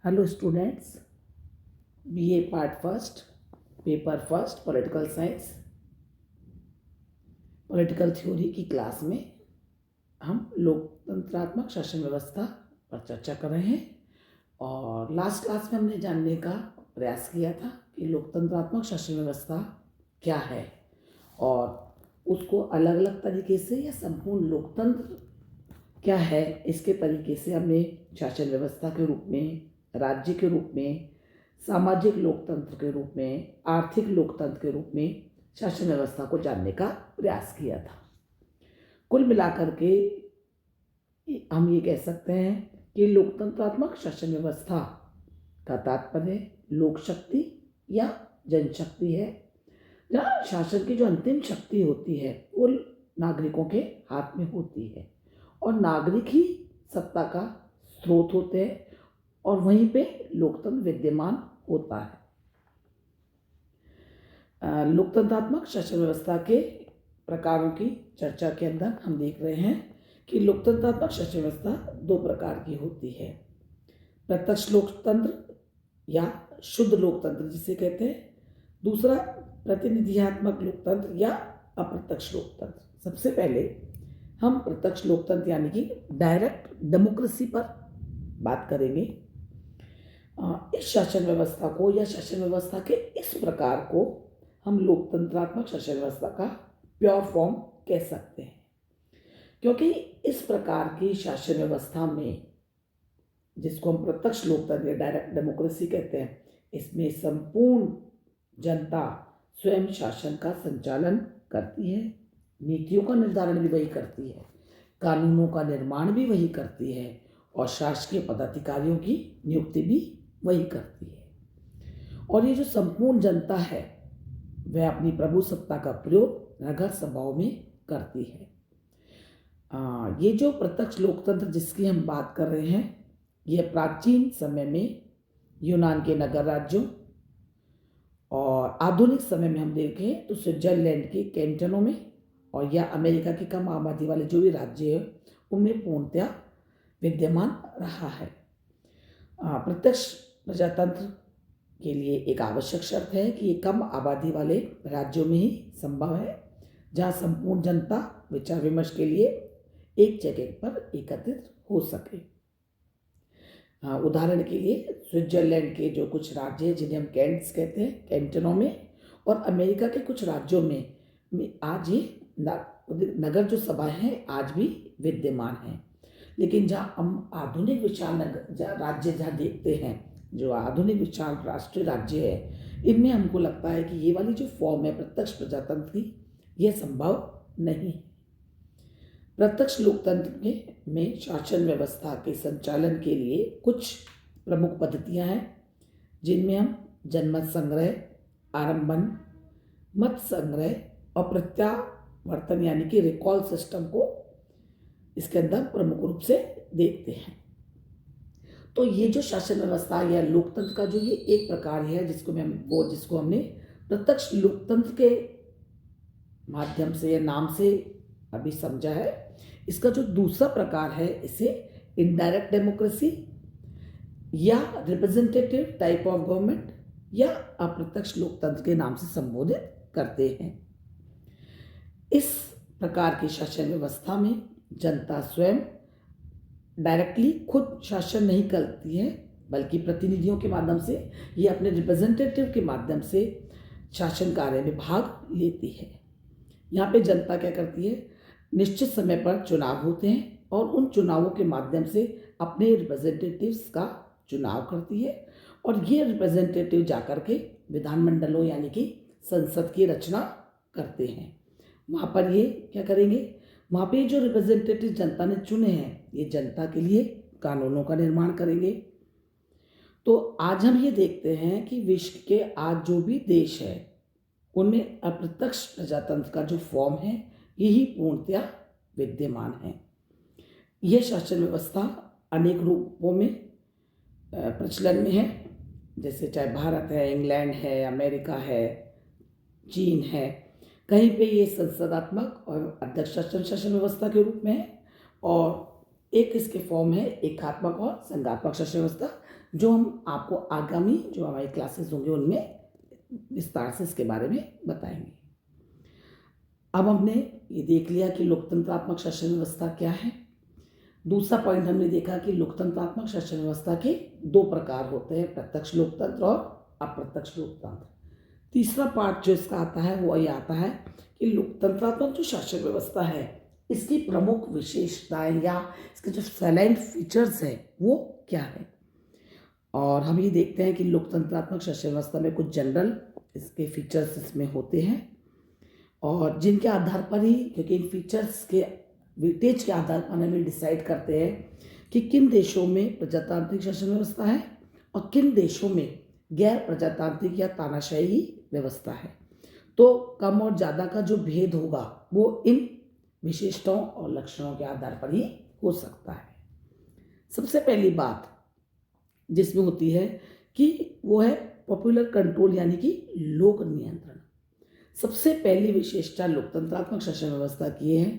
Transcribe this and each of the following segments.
Hello students, BA part first, paper first, political science, political theory की class में हम लोकतंत्रात्मक शासन व्यवस्था पर चर्चा कर रहे हैं। और लास्ट क्लास में हमने जानने का प्रयास किया था कि लोकतंत्रात्मक शासन व्यवस्था क्या है और उसको अलग अलग तरीके से या संपूर्ण लोकतंत्र क्या है इसके तरीके से हमने शासन व्यवस्था के रूप में, राज्य के रूप में, सामाजिक लोकतंत्र के रूप में, आर्थिक लोकतंत्र के रूप में शासन व्यवस्था को जानने का प्रयास किया था। कुल मिलाकर के हम ये कह सकते हैं कि लोकतंत्रात्मक शासन व्यवस्था का तात्पर्य लोक शक्ति या जनशक्ति है, जहाँ शासन की जो अंतिम शक्ति होती है वो नागरिकों के हाथ में होती है और नागरिक ही सत्ता का स्रोत होते हैं और वहीं पे लोकतंत्र विद्यमान होता है। लोकतंत्रात्मक शासन व्यवस्था के प्रकारों की चर्चा के अंदर हम देख रहे हैं कि लोकतंत्रात्मक शासन व्यवस्था दो प्रकार की होती है। प्रत्यक्ष लोकतंत्र या शुद्ध लोकतंत्र जिसे कहते हैं, दूसरा प्रतिनिधियात्मक लोकतंत्र या अप्रत्यक्ष लोकतंत्र। सबसे पहले हम प्रत्यक्ष लोकतंत्र यानी कि डायरेक्ट डेमोक्रेसी पर बात करेंगे। इस शासन व्यवस्था को या शासन व्यवस्था के इस प्रकार को हम लोकतंत्रात्मक शासन व्यवस्था का प्योर फॉर्म कह सकते हैं, क्योंकि इस प्रकार की शासन व्यवस्था में, जिसको हम प्रत्यक्ष लोकतंत्र या डायरेक्ट डेमोक्रेसी कहते हैं, इसमें संपूर्ण जनता स्वयं शासन का संचालन करती है, नीतियों का निर्धारण भी वही करती है, कानूनों का निर्माण भी वही करती है और शासकीय पदाधिकारियों की नियुक्ति भी वही करती है। और ये जो संपूर्ण जनता है वह अपनी प्रभु सत्ता का प्रयोग नगर सभाओं में करती है। ये जो प्रत्यक्ष लोकतंत्र जिसकी हम बात कर रहे हैं, यह प्राचीन समय में यूनान के नगर राज्यों और आधुनिक समय में हम देखें तो स्विट्जरलैंड के कैंटनों में और या अमेरिका के कम आबादी वाले जो भी राज्य है उनमें पूर्णतया विद्यमान रहा है। प्रत्यक्ष प्रजातंत्र के लिए एक आवश्यक शर्त है कि ये कम आबादी वाले राज्यों में ही संभव है, जहाँ संपूर्ण जनता विचार विमर्श के लिए एक जगह पर एकत्रित हो सके। उदाहरण के लिए स्विट्जरलैंड के जो कुछ राज्य हैं जिन्हें हम कैंट्स कहते हैं, कैंटनों में, और अमेरिका के कुछ राज्यों में आज ये नगर जो सभाएं हैं आज भी विद्यमान हैं। लेकिन जहाँ हम आधुनिक विशाल राज्य जहाँ देखते हैं, जो आधुनिक विशाल राष्ट्रीय राज्य है, इनमें हमको लगता है कि ये वाली जो फॉर्म है प्रत्यक्ष प्रजातंत्र की, यह संभव नहीं है। प्रत्यक्ष लोकतंत्र में शासन व्यवस्था के संचालन के लिए कुछ प्रमुख पद्धतियां हैं, जिनमें हम जनमत संग्रह, आरंभन, मत संग्रह और प्रत्यावर्तन यानी कि रिकॉल सिस्टम को इसके अंदर प्रमुख रूप से देखते हैं। तो ये जो शासन व्यवस्था या लोकतंत्र का जो ये एक प्रकार है जिसको हमने प्रत्यक्ष लोकतंत्र के माध्यम से या नाम से अभी समझा है, इसका जो दूसरा प्रकार है इसे इनडायरेक्ट डेमोक्रेसी या रिप्रेजेंटेटिव टाइप ऑफ गवर्नमेंट या अप्रत्यक्ष लोकतंत्र के नाम से संबोधित करते हैं। इस प्रकार की शासन व्यवस्था में जनता स्वयं डायरेक्टली खुद शासन नहीं करती है, बल्कि प्रतिनिधियों के माध्यम से ये अपने रिप्रेजेंटेटिव के माध्यम से शासन कार्य में भाग लेती है। यहाँ पे जनता क्या करती है, निश्चित समय पर चुनाव होते हैं और उन चुनावों के माध्यम से अपने रिप्रेजेंटेटिव्स का चुनाव करती है और ये रिप्रेजेंटेटिव जाकर के विधानमंडलों यानी कि संसद की रचना करते हैं। वहाँ पर ये क्या करेंगे, वहाँ पे जो रिप्रेजेंटेटिव जनता ने चुने हैं ये जनता के लिए कानूनों का निर्माण करेंगे। तो आज हम ये देखते हैं कि विश्व के आज जो भी देश है उनमें अप्रत्यक्ष प्रजातंत्र का जो फॉर्म है यही पूर्णतया विद्यमान है। यह शासन व्यवस्था अनेक रूपों में प्रचलन में है, जैसे चाहे भारत है, इंग्लैंड है, अमेरिका है, चीन है। कहीं पे ये संसदात्मक और अध्यक्ष शासन व्यवस्था के रूप में है और एक इसके फॉर्म है एकात्मक और संघात्मक शासन व्यवस्था, जो हम आपको आगामी जो हमारी क्लासेस होंगे उनमें विस्तार से इसके बारे में बताएंगे। अब हमने ये देख लिया कि लोकतंत्रात्मक शासन व्यवस्था क्या है। दूसरा पॉइंट हमने देखा कि लोकतंत्रात्मक शासन व्यवस्था के दो प्रकार होते हैं, प्रत्यक्ष लोकतंत्र और अप्रत्यक्ष लोकतंत्र। तीसरा पार्ट जो इसका आता है वो ये आता है कि लोकतंत्रात्मक जो शासन व्यवस्था है इसकी प्रमुख विशेषताएं या इसके जो सैलाइंट फीचर्स हैं वो क्या है। और हम ये देखते हैं कि लोकतंत्रात्मक शासन व्यवस्था में कुछ जनरल इसके फीचर्स इसमें होते हैं और जिनके आधार पर ही, क्योंकि इन फीचर्स के वेटेज के आधार पर हमें डिसाइड करते हैं कि किन देशों में प्रजातांत्रिक शासन व्यवस्था है और किन देशों में गैर प्रजातांत्रिक या तानाशाही व्यवस्था है। तो कम और ज़्यादा का जो भेद होगा वो इन विशेषताओं और लक्षणों के आधार पर ही हो सकता है। सबसे पहली बात जिसमें होती है कि वो है पॉपुलर कंट्रोल यानी कि लोक नियंत्रण। सबसे पहली विशेषता लोकतंत्रात्मक शासन व्यवस्था की है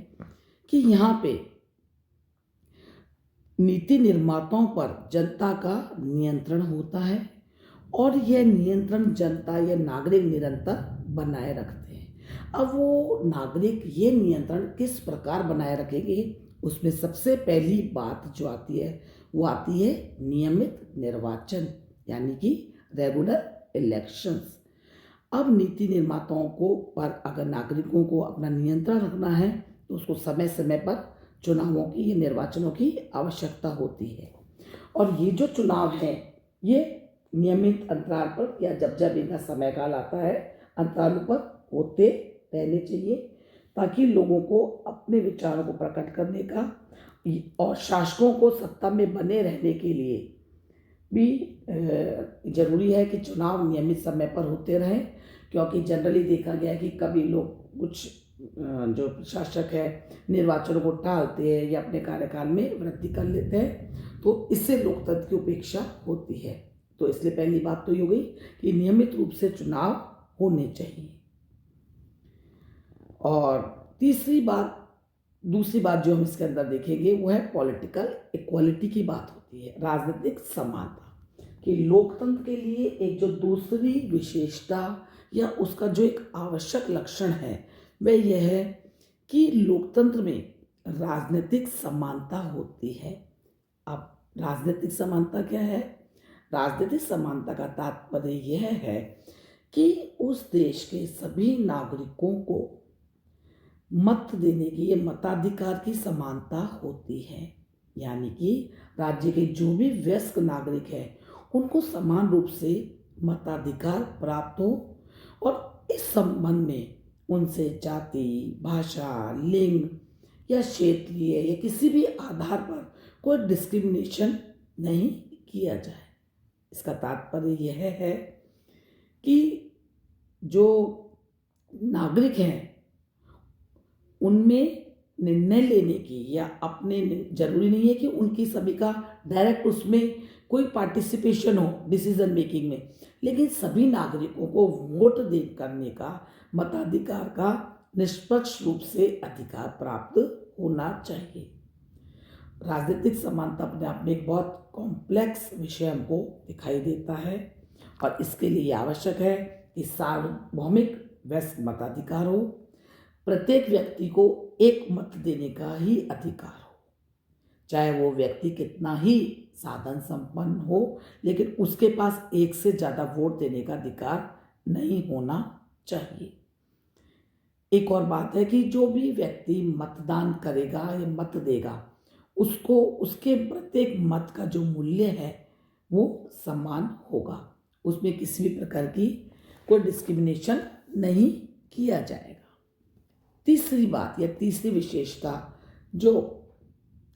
कि यहाँ पे नीति निर्माताओं पर जनता का नियंत्रण होता है और यह नियंत्रण जनता या नागरिक निरंतर बनाए रखते हैं। अब वो नागरिक ये नियंत्रण किस प्रकार बनाए रखेंगे, उसमें सबसे पहली बात जो आती है वो आती है नियमित निर्वाचन यानी कि रेगुलर इलेक्शंस। अब नीति निर्माताओं को पर अगर नागरिकों को अपना नियंत्रण रखना है तो उसको समय समय पर चुनावों की या निर्वाचनों की आवश्यकता होती है और ये जो चुनाव है ये नियमित अंतराल पर या जब जब इनका समय काल आता है अंतरालों पर होते रहने चाहिए ताकि लोगों को अपने विचारों को प्रकट करने का और शासकों को सत्ता में बने रहने के लिए भी जरूरी है कि चुनाव नियमित समय पर होते रहें। क्योंकि जनरली देखा गया है कि कभी लोग कुछ जो शासक है निर्वाचनों को टालते हैं या अपने कार्यकाल में वृद्धि कर लेते हैं तो इससे लोकतंत्र की उपेक्षा होती है। तो इसलिए पहली बात तो ये हो गई कि नियमित रूप से चुनाव होने चाहिए। और दूसरी बात जो हम इसके अंदर देखेंगे वो है पॉलिटिकल इक्वालिटी की बात होती है, राजनीतिक समानता। कि लोकतंत्र के लिए एक जो दूसरी विशेषता या उसका जो एक आवश्यक लक्षण है वह यह है कि लोकतंत्र में राजनीतिक समानता होती है। अब राजनीतिक समानता क्या है? राजनीतिक समानता का तात्पर्य यह है कि उस देश के सभी नागरिकों को मत देने की या मताधिकार की समानता होती है। यानी कि राज्य के जो भी वयस्क नागरिक हैं उनको समान रूप से मताधिकार प्राप्त हो और इस संबंध में उनसे जाति, भाषा, लिंग या क्षेत्रीय या किसी भी आधार पर कोई डिस्क्रिमिनेशन नहीं किया जाए। इसका तात्पर्य यह है कि जो नागरिक हैं उनमें निर्णय लेने की या अपने जरूरी नहीं है कि उनकी सभी का डायरेक्ट उसमें कोई पार्टिसिपेशन हो डिसीजन मेकिंग में, लेकिन सभी नागरिकों को वोट दे करने का मताधिकार का निष्पक्ष रूप से अधिकार प्राप्त होना चाहिए। राजनीतिक समानता अपने आप में एक बहुत कॉम्प्लेक्स विषय हमको दिखाई देता है और इसके लिए आवश्यक है कि सार्वभौमिक वयस्क मताधिकार हो, प्रत्येक व्यक्ति को एक मत देने का ही अधिकार हो, चाहे वो व्यक्ति कितना ही साधन संपन्न हो, लेकिन उसके पास एक से ज़्यादा वोट देने का अधिकार नहीं होना चाहिए। एक और बात है कि जो भी व्यक्ति मतदान करेगा या मत देगा उसको उसके प्रत्येक मत का जो मूल्य है वो समान होगा, उसमें किसी भी प्रकार की कोई डिस्क्रिमिनेशन नहीं किया जाएगा। तीसरी बात या तीसरी विशेषता जो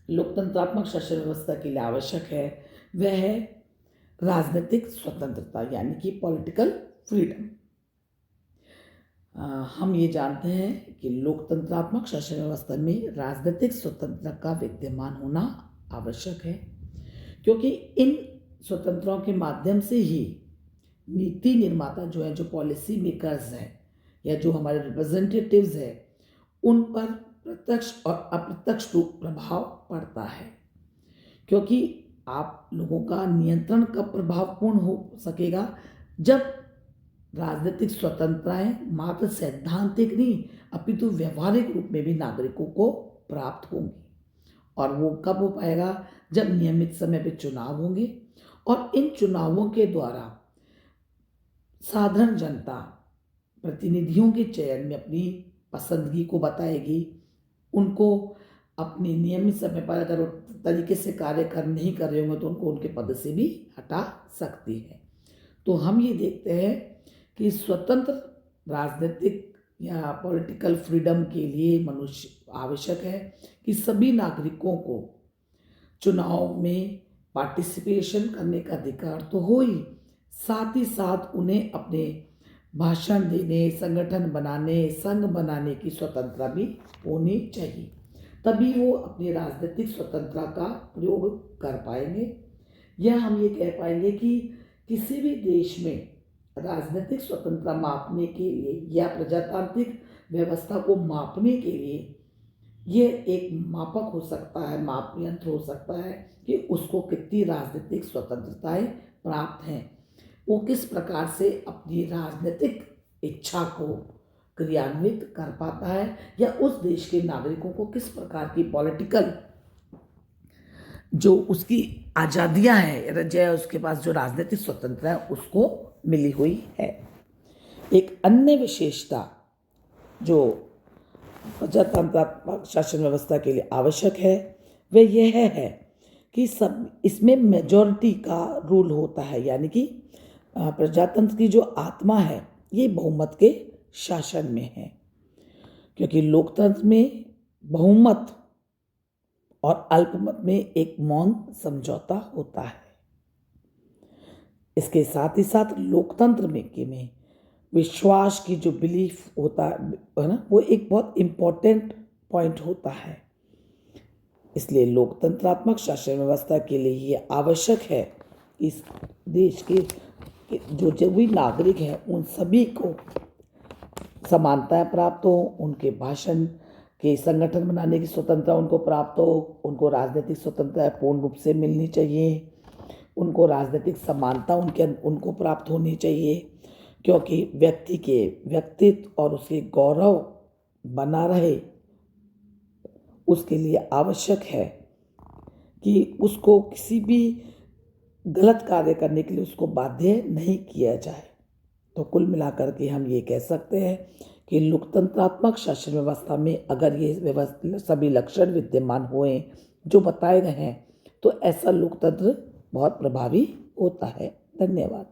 लोकतंत्रात्मक शासन व्यवस्था के लिए आवश्यक है वह है राजनीतिक स्वतंत्रता यानी कि पॉलिटिकल फ्रीडम। हम ये जानते हैं कि लोकतंत्रात्मक शासन व्यवस्था में राजनीतिक स्वतंत्रता का विद्यमान होना आवश्यक है, क्योंकि इन स्वतंत्रताओं के माध्यम से ही नीति निर्माता जो है, जो पॉलिसी मेकर्स हैं या जो हमारे रिप्रेजेंटेटिव्स हैं, उन पर प्रत्यक्ष और अप्रत्यक्ष रूप प्रभाव पड़ता है। क्योंकि आप लोगों का नियंत्रण कब प्रभावपूर्ण हो सकेगा, जब राजनीतिक स्वतंत्रताएं मात्र सैद्धांतिक नहीं अपितु व्यवहारिक रूप में भी नागरिकों को प्राप्त होंगी। और वो कब हो पाएगा, जब नियमित समय पे चुनाव होंगे और इन चुनावों के द्वारा साधारण जनता प्रतिनिधियों के चयन में अपनी पसंदगी को बताएगी। उनको अपने नियमित समय पर अगर तरीके से कार्य नहीं कर रहे होंगे तो उनको उनके पद से भी हटा सकती है। तो हम ये देखते हैं कि स्वतंत्र राजनीतिक या पॉलिटिकल फ्रीडम के लिए मनुष्य आवश्यक है कि सभी नागरिकों को चुनाव में पार्टिसिपेशन करने का अधिकार तो हो ही, साथ ही साथ उन्हें अपने भाषण देने, संगठन बनाने, संघ बनाने की स्वतंत्रता भी होनी चाहिए। तभी वो अपनी राजनीतिक स्वतंत्रता का प्रयोग कर पाएंगे। यह हम ये कह पाएंगे कि किसी भी देश में राजनीतिक स्वतंत्रता मापने के लिए या प्रजातांत्रिक व्यवस्था को मापने के लिए ये एक मापक हो सकता है, माप यंत्र हो सकता है कि उसको कितनी राजनीतिक स्वतंत्रताएं प्राप्त हैं, वो किस प्रकार से अपनी राजनीतिक इच्छा को क्रियान्वित कर पाता है, या उस देश के नागरिकों को किस प्रकार की पॉलिटिकल जो उसकी आज़ादियाँ हैं या उसके पास जो राजनीतिक स्वतंत्रता है उसको मिली हुई है। एक अन्य विशेषता जो प्रजातांत्रिक शासन व्यवस्था के लिए आवश्यक है वह यह है कि सब इसमें मेजॉरिटी का रूल होता है, यानी कि प्रजातंत्र की जो आत्मा है ये बहुमत के शासन में है, क्योंकि लोकतंत्र में बहुमत और अल्पमत में एक मौन समझौता होता है। इसके साथ ही साथ लोकतंत्र में विश्वास की जो बिलीफ होता है ना, वो एक बहुत इम्पोर्टेंट पॉइंट होता है। इसलिए लोकतंत्रात्मक शासन व्यवस्था के लिए ये आवश्यक है कि इस देश के जो भी नागरिक हैं उन सभी को समानताएं प्राप्त हो, उनके भाषण के संगठन बनाने की स्वतंत्रता उनको प्राप्त हो, उनको राजनीतिक स्वतंत्रता पूर्ण रूप से मिलनी चाहिए, उनको राजनीतिक समानता उनको प्राप्त होनी चाहिए, क्योंकि व्यक्ति के व्यक्तित्व और उसके गौरव बना रहे उसके लिए आवश्यक है कि उसको किसी भी गलत कार्य करने के लिए उसको बाध्य नहीं किया जाए। तो कुल मिलाकर के हम ये कह सकते हैं कि लोकतंत्रात्मक शासन व्यवस्था में अगर ये सभी लक्षण विद्यमान हुए जो बताए गए हैं तो ऐसा लोकतंत्र बहुत प्रभावी होता है। धन्यवाद।